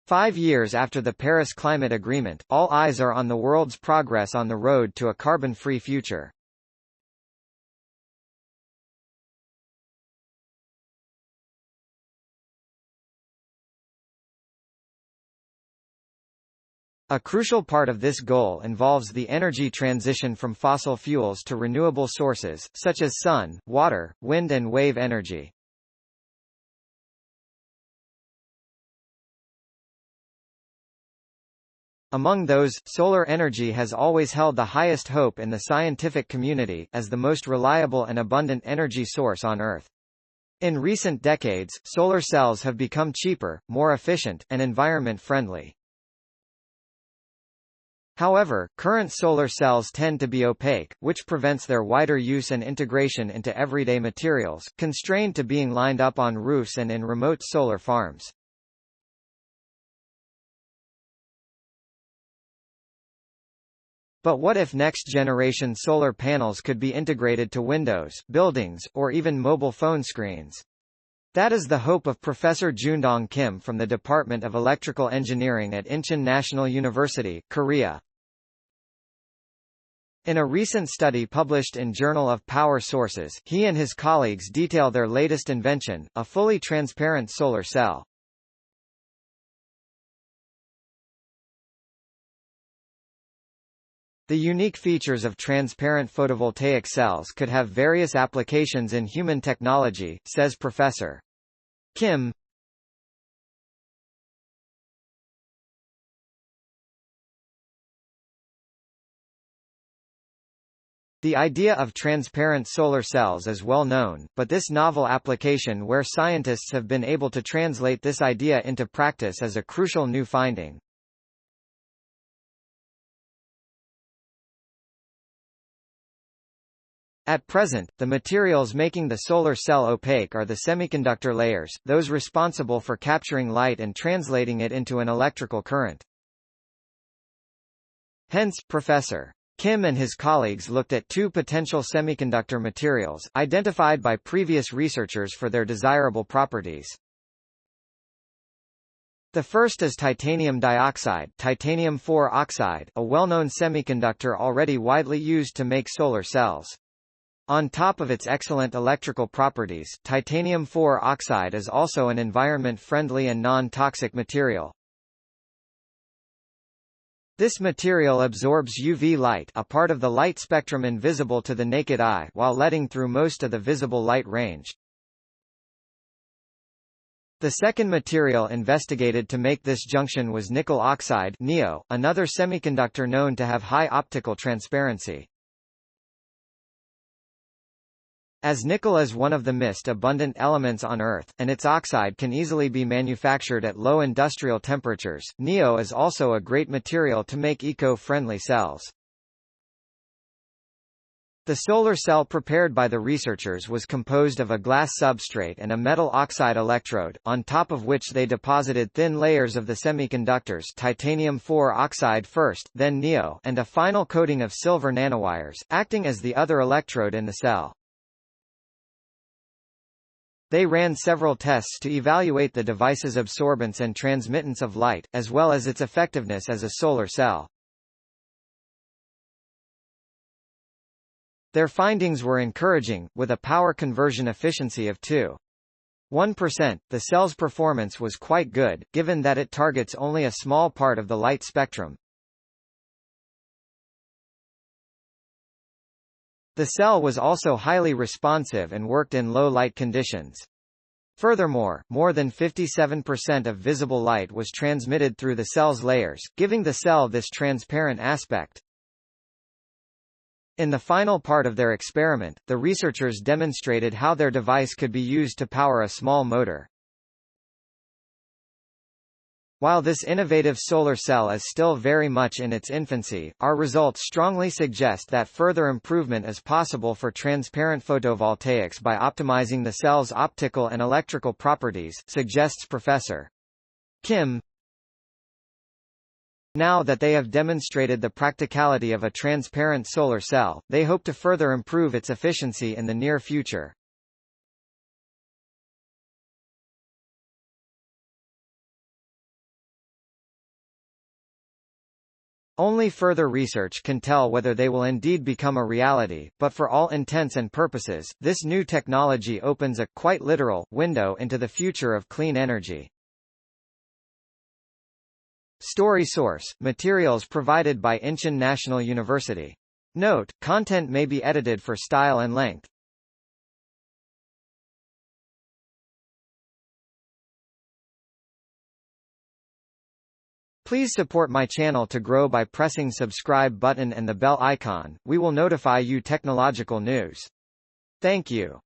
5 years after the Paris Climate Agreement, all eyes are on the world's progress on the road to a carbon-free future. A crucial part of this goal involves the energy transition from fossil fuels to renewable sources, such as sun, water, wind and wave energy. Among those, solar energy has always held the highest hope in the scientific community, as the most reliable and abundant energy source on Earth. In recent decades, solar cells have become cheaper, more efficient, and environment-friendly. However, current solar cells tend to be opaque, which prevents their wider use and integration into everyday materials, constrained to being lined up on roofs and in remote solar farms. But what if next-generation solar panels could be integrated to windows, buildings, or even mobile phone screens? That is the hope of Professor Joondong Kim from the Department of Electrical Engineering at Incheon National University, Korea. In a recent study published in Journal of Power Sources, he and his colleagues detail their latest invention, a fully transparent solar cell. The unique features of transparent photovoltaic cells could have various applications in human technology, says Professor Kim. The idea of transparent solar cells is well known, but this novel application where scientists have been able to translate this idea into practice is a crucial new finding. At present, the materials making the solar cell opaque are the semiconductor layers, those responsible for capturing light and translating it into an electrical current. Hence, Professor Kim and his colleagues looked at two potential semiconductor materials, identified by previous researchers for their desirable properties. The first is titanium dioxide, titanium 4 oxide, a well-known semiconductor already widely used to make solar cells. On top of its excellent electrical properties, titanium 4 oxide is also an environment-friendly and non-toxic material. This material absorbs UV light, a part of the light spectrum invisible to the naked eye, while letting through most of the visible light range. The second material investigated to make this junction was nickel oxide (NeO), another semiconductor known to have high optical transparency. As nickel is one of the most abundant elements on Earth, and its oxide can easily be manufactured at low industrial temperatures, NeO is also a great material to make eco-friendly cells. The solar cell prepared by the researchers was composed of a glass substrate and a metal oxide electrode, on top of which they deposited thin layers of the semiconductors, titanium 4 oxide first, then NeO, and a final coating of silver nanowires, acting as the other electrode in the cell. They ran several tests to evaluate the device's absorbance and transmittance of light, as well as its effectiveness as a solar cell. Their findings were encouraging, with a power conversion efficiency of 2.1%. The cell's performance was quite good, given that it targets only a small part of the light spectrum. The cell was also highly responsive and worked in low light conditions. Furthermore, more than 57% of visible light was transmitted through the cell's layers, giving the cell this transparent aspect. In the final part of their experiment, the researchers demonstrated how their device could be used to power a small motor. While this innovative solar cell is still very much in its infancy, our results strongly suggest that further improvement is possible for transparent photovoltaics by optimizing the cell's optical and electrical properties, suggests Professor Kim. Now that they have demonstrated the practicality of a transparent solar cell, they hope to further improve its efficiency in the near future. Only further research can tell whether they will indeed become a reality, but for all intents and purposes, this new technology opens a, quite literal, window into the future of clean energy. Story source: materials provided by Incheon National University. Note: content may be edited for style and length. Please support my channel to grow by pressing subscribe button and the bell icon. We will notify you technological news. Thank you.